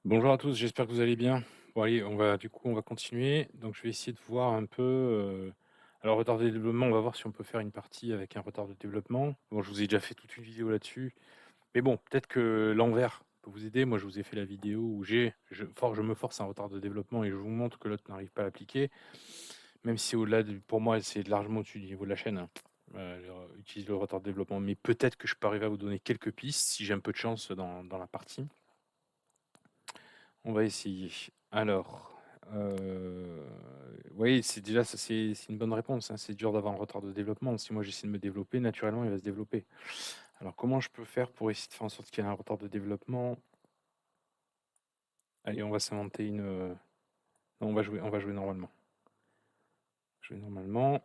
Bonjour à tous, j'espère que vous allez bien. Bon allez, on va continuer. Donc je vais essayer de voir un peu, alors retard de développement, on va voir si on peut faire une partie avec un retard de développement. Bon, je vous ai déjà fait toute une vidéo là-dessus, mais bon, peut-être que l'envers peut vous aider. Moi, je vous ai fait la vidéo où je me force un retard de développement et je vous montre que l'autre n'arrive pas à l'appliquer, même si au-delà pour moi, c'est largement au-dessus du niveau de la chaîne, hein. Utilise le retard de développement, mais peut-être que je peux arriver à vous donner quelques pistes si j'ai un peu de chance dans la partie. On va essayer. Alors, oui, c'est déjà ça, c'est une bonne réponse, hein. C'est dur d'avoir un retard de développement. Si moi j'essaie de me développer, naturellement, il va se développer. Alors, comment je peux faire pour essayer de faire en sorte qu'il y ait un retard de développement? Allez, on va s'inventer non, on va jouer normalement. Jouer normalement.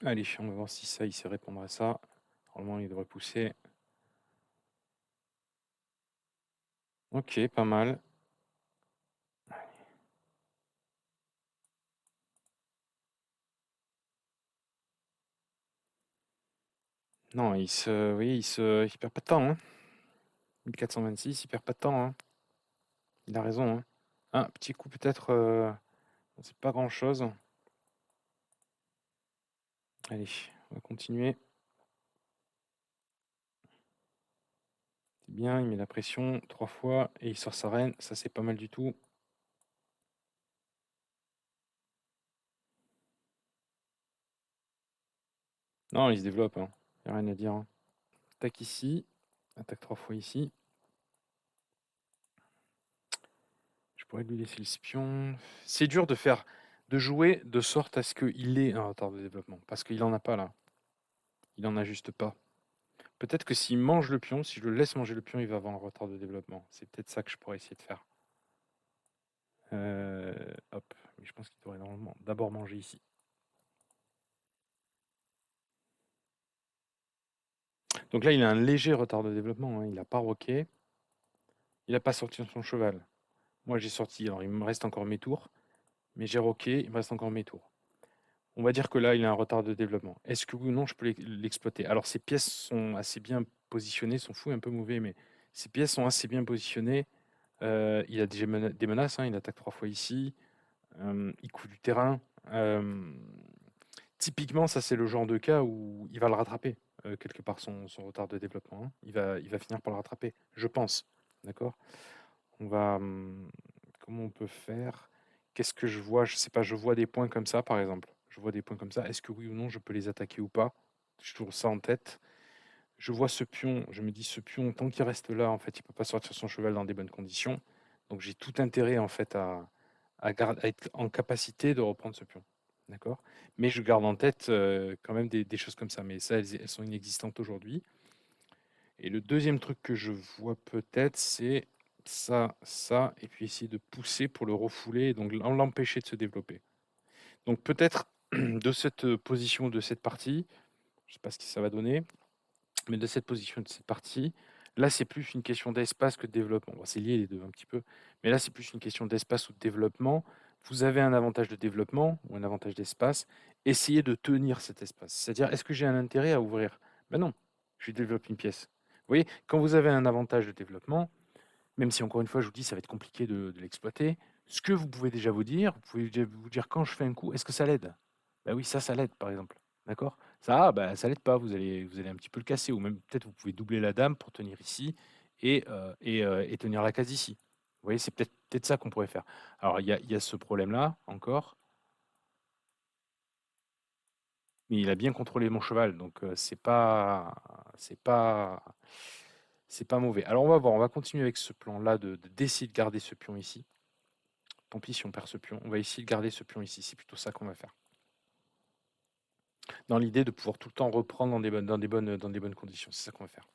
Allez, on va voir si ça, il sait répondre à ça. Normalement, il devrait pousser. Ok, pas mal. Non, il perd pas de temps, hein. 1426, il perd pas de temps, hein. Il a raison, hein. Un petit coup peut-être, c'est pas grand-chose. Allez, on va continuer. C'est bien, il met la pression 3 fois et il sort sa reine. Ça, c'est pas mal du tout. Non, il se développe, hein. Il n'y a rien à dire, hein. Attaque ici. Attaque 3 fois ici. Je pourrais lui laisser le spion. C'est dur de jouer de sorte à ce qu'il ait un retard de développement. Parce qu'il en a pas là. Il en a juste pas. Peut-être que s'il mange le pion, si je le laisse manger le pion, il va avoir un retard de développement. C'est peut-être ça que je pourrais essayer de faire. Hop. Mais je pense qu'il devrait normalement d'abord manger ici. Donc là, il a un léger retard de développement, hein. Il n'a pas roqué. Il n'a pas sorti son cheval. Moi, j'ai sorti. Alors, il me reste encore mes tours. Mais j'ai roqué. Il me reste encore mes tours. On va dire que là, il a un retard de développement. Est-ce que oui ou non, je peux l'exploiter? Alors, ces pièces sont assez bien positionnées. Son fou est un peu mauvais, mais ces pièces sont assez bien positionnées. Il a déjà des menaces, hein. Il attaque 3 fois ici. Il coud du terrain. Typiquement, ça, c'est le genre de cas où il va le rattraper, quelque part, son retard de développement, hein. Il va finir par le rattraper, je pense. D'accord? On va. Comment on peut faire? Qu'est-ce que je vois? Je sais pas, je vois des points comme ça, par exemple. Je vois des points comme ça. Est-ce que oui ou non, je peux les attaquer ou pas? Je trouve ça en tête. Je vois ce pion, je me dis ce pion, tant qu'il reste là, en fait, il peut pas sortir son cheval dans des bonnes conditions. Donc j'ai tout intérêt, en fait, à être en capacité de reprendre ce pion. D'accord? Mais je garde en tête quand même des choses comme ça. Mais ça, elles sont inexistantes aujourd'hui. Et le deuxième truc que je vois peut-être, c'est ça, et puis essayer de pousser pour le refouler, et donc l'empêcher de se développer. Donc peut-être de cette position, de cette partie, je ne sais pas ce que ça va donner, mais de cette position, de cette partie, là c'est plus une question d'espace que de développement. Bon, c'est lié les deux un petit peu, mais là c'est plus une question d'espace ou de développement. Vous avez un avantage de développement ou un avantage d'espace. Essayez de tenir cet espace. C'est-à-dire, est-ce que j'ai un intérêt à ouvrir? Ben non, je développe une pièce. Vous voyez, quand vous avez un avantage de développement, même si encore une fois, je vous dis, ça va être compliqué de l'exploiter, ce que vous pouvez déjà vous pouvez déjà vous dire quand je fais un coup, est-ce que ça l'aide? Ben oui, ça l'aide par exemple. D'accord? Ça, bah, ça l'aide pas, vous allez un petit peu le casser, ou même peut-être vous pouvez doubler la dame pour tenir ici et tenir la case ici. Vous voyez, c'est peut-être ça qu'on pourrait faire. Alors, il y a ce problème-là encore, mais il a bien contrôlé mon cheval, donc c'est pas mauvais. Alors, on va voir, on va continuer avec ce plan-là d'essayer de garder ce pion ici. Tant pis si on perd ce pion, on va essayer de garder ce pion ici, c'est plutôt ça qu'on va faire. Dans l'idée de pouvoir tout le temps reprendre dans des bonnes conditions, c'est ça qu'on va faire.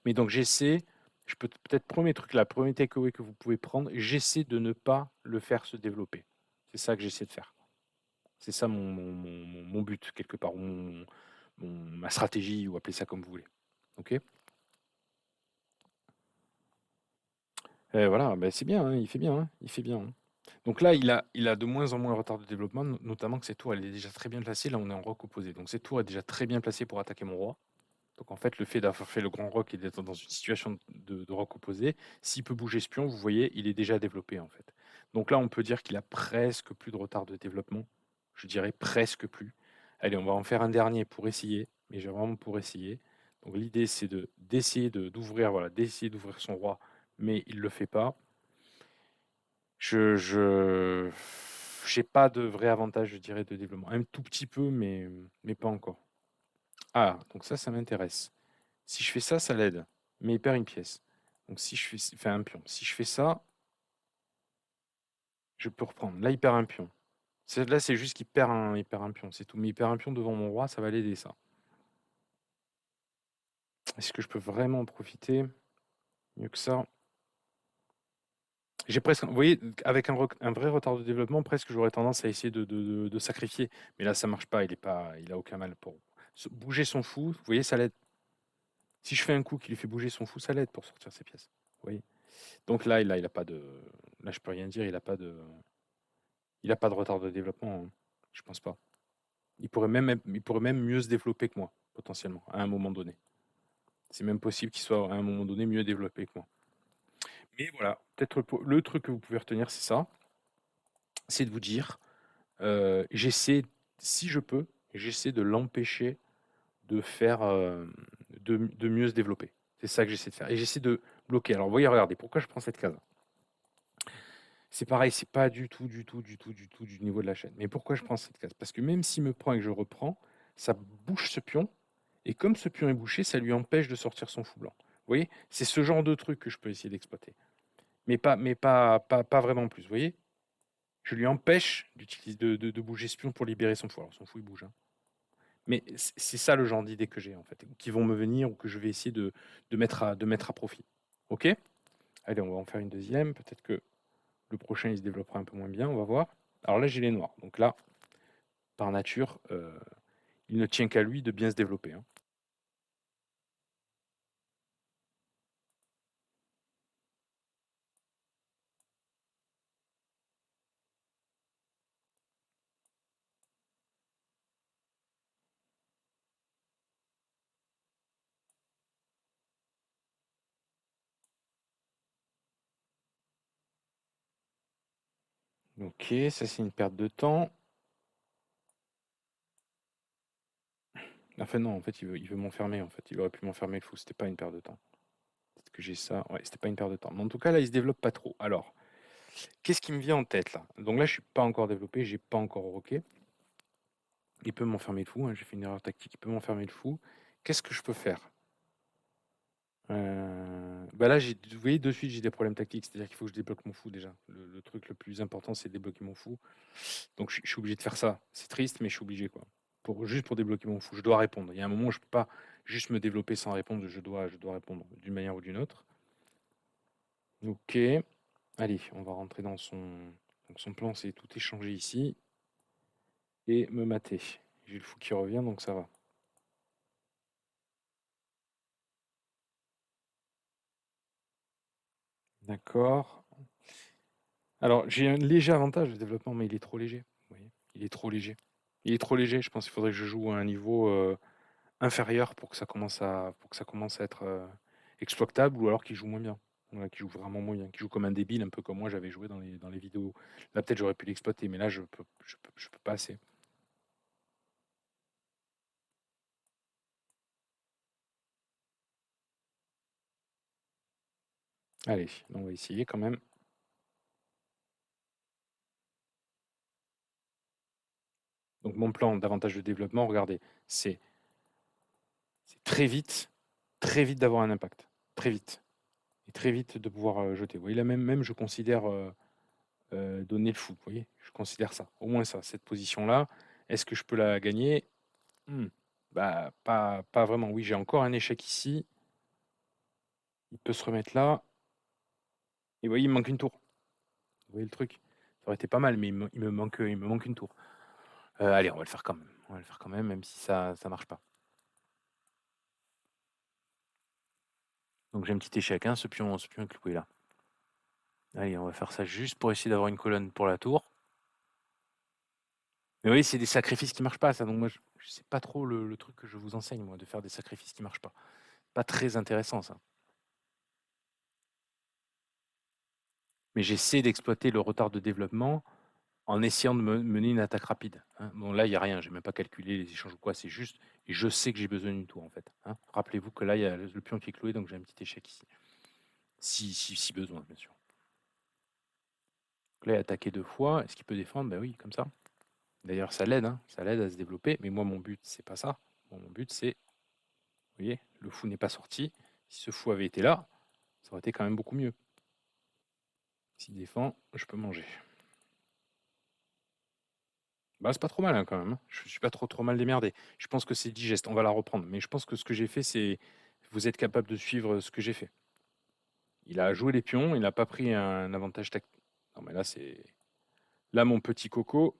Mais donc j'essaie, je peux peut-être premier truc là, premier takeaway que vous pouvez prendre, j'essaie de ne pas le faire se développer. C'est ça que j'essaie de faire. C'est ça mon but quelque part, ma stratégie, ou appelez ça comme vous voulez. Ok. Voilà, ben c'est bien, hein, il fait bien, hein, il fait bien, hein. Donc là, il a de moins en moins un retard de développement, notamment que cette tour, elle est déjà très bien placée. Là, on est en roc opposé. Donc cette tour est déjà très bien placée pour attaquer mon roi. Donc en fait, le fait d'avoir fait le grand roc et d'être dans une situation de roc opposé, s'il peut bouger ce pion, vous voyez, il est déjà développé en fait. Donc là, on peut dire qu'il a presque plus de retard de développement. Je dirais presque plus. Allez, on va en faire un dernier pour essayer, mais j'ai vraiment pour essayer. Donc l'idée, c'est d'essayer d'ouvrir, voilà, d'essayer d'ouvrir son roi, mais il le fait pas. Je j'ai pas de vrai avantage, je dirais, de développement. Un tout petit peu, mais pas encore. Ah, donc ça m'intéresse. Si je fais ça, ça l'aide, mais il perd une pièce. Donc si je fais, enfin un pion. Si je fais ça, je peux reprendre. Là, il perd un pion. Là, c'est juste il perd un pion, c'est tout. Mais il perd un pion devant mon roi, ça va l'aider, ça. Est-ce que je peux vraiment en profiter mieux que ça? J'ai presque, vous voyez, avec un vrai retard de développement, presque j'aurais tendance à essayer de sacrifier. Mais là, ça marche pas. Il a aucun mal pour bouger son fou. Vous voyez, ça l'aide. Si je fais un coup qui lui fait bouger son fou, ça l'aide pour sortir ses pièces. Vous voyez. Donc là, il a pas de. Là, je peux rien dire. Il a pas de retard de développement, hein. Je pense pas. Il pourrait même mieux se développer que moi, potentiellement, à un moment donné. C'est même possible qu'il soit à un moment donné mieux développé que moi. Mais voilà, peut-être le truc que vous pouvez retenir, c'est ça. C'est de vous dire, j'essaie, si je peux, j'essaie de l'empêcher de faire, de mieux se développer. C'est ça que j'essaie de faire. Et j'essaie de bloquer. Alors, vous voyez, regardez, pourquoi je prends cette case? C'est pareil, c'est pas du tout, du niveau de la chaîne. Mais pourquoi je prends cette case? Parce que même s'il me prend et que je reprends, ça bouche ce pion. Et comme ce pion est bouché, ça lui empêche de sortir son fou blanc. Vous voyez? C'est ce genre de truc que je peux essayer d'exploiter. Mais pas vraiment plus. Vous voyez? Je lui empêche d'utiliser, de bouger ce pion pour libérer son fou. Alors son fou, il bouge, hein. Mais c'est ça le genre d'idée que j'ai, en fait, qui vont me venir ou que je vais essayer de mettre à profit. Ok? Allez, on va en faire une deuxième. Peut-être que le prochain, il se développera un peu moins bien. On va voir. Alors là, j'ai les noirs. Donc là, par nature, il ne tient qu'à lui de bien se développer, hein. Ok, ça c'est une perte de temps. Enfin non, en fait, il veut m'enfermer, en fait. Il aurait pu m'enfermer le fou, c'était pas une perte de temps. Peut-être que j'ai ça. Ouais, c'était pas une perte de temps. Mais en tout cas, là, il se développe pas trop. Alors, qu'est-ce qui me vient en tête, là? Donc là, je suis pas encore développé, j'ai pas encore roqué. Il peut m'enfermer le fou, hein, j'ai fait une erreur tactique, il peut m'enfermer le fou. Qu'est-ce que je peux faire? Bah là, vous voyez, de suite, j'ai des problèmes tactiques, c'est-à-dire qu'il faut que je débloque mon fou déjà. Le truc le plus important, c'est de débloquer mon fou. Donc je suis obligé de faire ça. C'est triste, mais je suis obligé, quoi. Juste pour débloquer mon fou, je dois répondre. Il y a un moment où je peux pas juste me développer sans répondre, je dois répondre d'une manière ou d'une autre. Ok, allez, on va rentrer dans donc son plan, c'est tout échanger ici et me mater. J'ai le fou qui revient, donc ça va. D'accord. Alors, j'ai un léger avantage de développement, mais il est trop léger. Vous voyez, il est trop léger. Il est trop léger. Je pense qu'il faudrait que je joue à un niveau inférieur pour que pour que ça commence à être exploitable, ou alors qu'il joue moins bien. Voilà, qu'il joue vraiment moins bien, qu'il joue comme un débile, un peu comme moi j'avais joué dans les vidéos. Là, peut-être j'aurais pu l'exploiter, mais là, je peux pas assez. Allez, on va essayer quand même. Donc, mon plan d'avantage de développement, regardez, c'est très vite d'avoir un impact. Très vite. Et très vite de pouvoir jeter. Vous voyez, là, même je considère donner le fou. Vous voyez, je considère ça. Au moins ça, cette position-là. Est-ce que je peux la gagner? Hmm. Bah, pas vraiment. Oui, j'ai encore un échec ici. Il peut se remettre là. Et vous voyez, il me manque une tour. Vous voyez le truc? Ça aurait été pas mal, mais il me manque une tour. Allez, on va le faire quand même. On va le faire quand même, même si ça marche pas. Donc j'ai un petit échec, hein, ce pion est cloué là. Allez, on va faire ça juste pour essayer d'avoir une colonne pour la tour. Mais oui, c'est des sacrifices qui marchent pas ça, donc moi je sais pas trop le truc que je vous enseigne moi, de faire des sacrifices qui marchent pas. Pas très intéressant ça. Mais j'essaie d'exploiter le retard de développement en essayant de mener une attaque rapide, hein. Bon là, il y a rien, j'ai même pas calculé les échanges ou quoi, c'est juste et je sais que j'ai besoin d'une tour en fait, hein. Rappelez-vous que là, il y a le pion qui est cloué, donc j'ai un petit échec ici. Si besoin, bien sûr. Donc là, il a attaqué 2 fois. Est-ce qu'il peut défendre? Bah oui, comme ça. D'ailleurs, ça l'aide, hein, ça l'aide à se développer. Mais moi, mon but, c'est pas ça. Moi, mon but, c'est, vous voyez, le fou n'est pas sorti. Si ce fou avait été là, ça aurait été quand même beaucoup mieux. S'il défend, je peux manger. Bah, c'est pas trop mal hein, quand même, hein. Je suis pas trop mal démerdé. Je pense que c'est digeste. On va la reprendre. Mais je pense que ce que j'ai fait, c'est... Vous êtes capable de suivre ce que j'ai fait. Il a joué les pions, il n'a pas pris un avantage tactique. Non, mais là, c'est... Là, mon petit coco,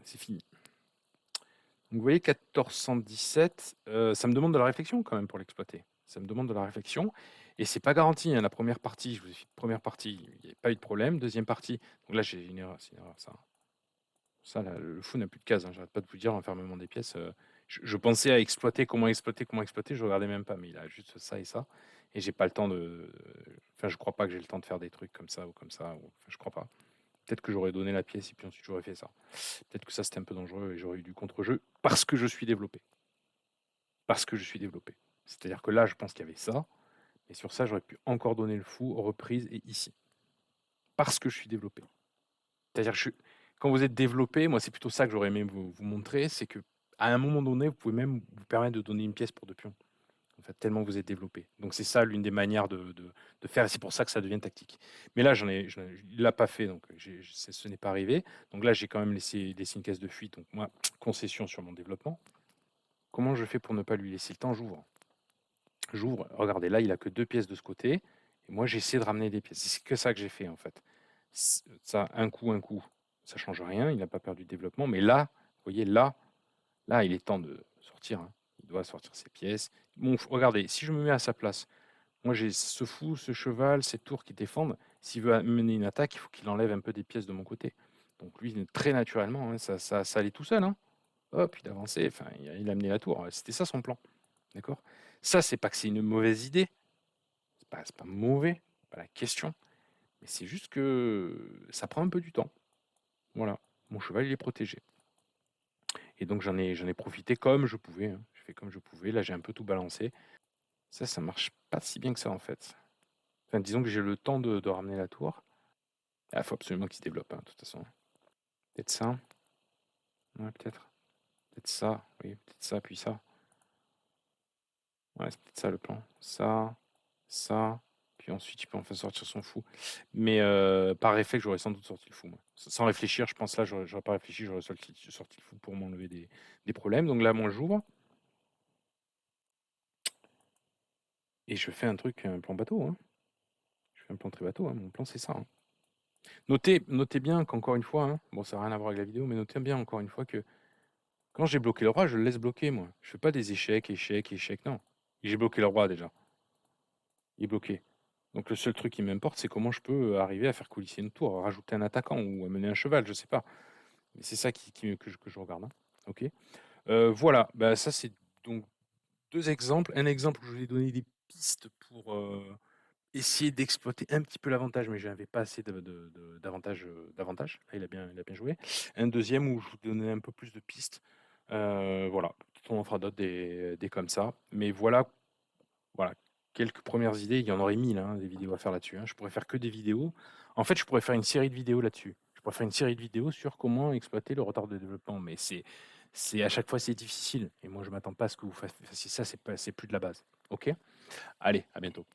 c'est fini. Donc, vous voyez, 1417, ça me demande de la réflexion quand même pour l'exploiter. Ça me demande de la réflexion. Et c'est pas garanti, hein. La première partie, je vous ai fait première partie, il n'y a pas eu de problème. Deuxième partie, donc là, j'ai une erreur, c'est une erreur, ça. Ça, là, le fou n'a plus de cases, hein. J'arrête pas de vous dire, l'enfermement des pièces. Je pensais à exploiter, comment exploiter, je regardais même pas, mais il a juste ça et ça. Et j'ai pas le temps de. Enfin, je crois pas que j'ai le temps de faire des trucs comme ça ou comme ça. Enfin, je crois pas. Peut-être que j'aurais donné la pièce et puis ensuite j'aurais fait ça. Peut-être que ça c'était un peu dangereux et j'aurais eu du contre-jeu parce que je suis développé. Parce que je suis développé. C'est-à-dire que là, je pense qu'il y avait ça. Et sur ça, j'aurais pu encore donner le fou, reprise et ici. Parce que je suis développé. C'est-à-dire que quand vous êtes développé, moi c'est plutôt ça que j'aurais aimé vous montrer, c'est que à un moment donné, vous pouvez même vous permettre de donner une pièce pour 2 pions. En fait, tellement vous êtes développé. Donc c'est ça l'une des manières de faire, et c'est pour ça que ça devient tactique. Mais là, il l'a pas fait, donc ce n'est pas arrivé. Donc là, j'ai quand même laissé une caisse de fuite. Donc moi, concession sur mon développement. Comment je fais pour ne pas lui laisser le temps? J'ouvre. Regardez, là, il a que 2 pièces de ce côté. Et moi, j'essaie de ramener des pièces. C'est que ça que j'ai fait, en fait. Ça, un coup, ça change rien. Il n'a pas perdu de développement. Mais là, vous voyez, là, il est temps de sortir, hein. Il doit sortir ses pièces. Bon, regardez, si je me mets à sa place, moi, j'ai ce fou, ce cheval, ces tours qui défendent. S'il veut mener une attaque, il faut qu'il enlève un peu des pièces de mon côté. Donc lui, très naturellement, hein, ça allait tout seul, hein. Hop, il avançait. Enfin, il a amené la tour. C'était ça son plan. D'accord? Ça, c'est pas que c'est une mauvaise idée. C'est pas mauvais, pas la question. Mais c'est juste que ça prend un peu du temps. Voilà. Mon cheval, il est protégé. Et donc, j'en ai profité comme je pouvais, hein. J'ai fait comme je pouvais. Là, j'ai un peu tout balancé. Ça marche pas si bien que ça, en fait. Enfin, disons que j'ai le temps de ramener la tour. Il faut absolument qu'il se développe, hein, de toute façon. Peut-être ça. Ouais, peut-être. Peut-être ça. Oui, peut-être ça, puis ça. Ouais, c'est peut-être ça le plan. Ça, puis ensuite il peut enfin sortir son fou. Mais par réflexe, j'aurais sans doute sorti le fou, moi. Sans réfléchir, je pense là, j'aurais pas réfléchi, j'aurais sorti le fou pour m'enlever des problèmes. Donc là, moi, j'ouvre. Et je fais un plan bateau, hein. Je fais un plan très bateau, hein. Mon plan, c'est ça, hein. Notez bien qu'encore une fois, hein, bon, ça n'a rien à voir avec la vidéo, mais notez bien encore une fois que quand j'ai bloqué le roi, je le laisse bloquer, moi. Je fais pas des échecs, échecs, échecs, non. J'ai bloqué le roi déjà. Il est bloqué. Donc le seul truc qui m'importe, c'est comment je peux arriver à faire coulisser une tour, à rajouter un attaquant ou à mener un cheval, je sais pas. Mais c'est ça que je regarde, hein. Ok. Voilà, bah, ça c'est donc 2 exemples. Un exemple où je vous ai donné des pistes pour essayer d'exploiter un petit peu l'avantage, mais je n'avais pas assez d'avantage. D'avantage. Là, il a bien joué. Un deuxième où je vous donnais un peu plus de pistes. Voilà, peut-être on en fera d'autres des comme ça. Mais voilà, quelques premières idées. Il y en aurait 1000, hein, des vidéos à faire là-dessus, hein. Je pourrais faire que des vidéos. En fait, je pourrais faire une série de vidéos là-dessus. Je pourrais faire une série de vidéos sur comment exploiter le retard de développement. Mais c'est à chaque fois, c'est difficile. Et moi, je m'attends pas à ce que vous fassiez ça. C'est plus de la base. OK? Allez, à bientôt.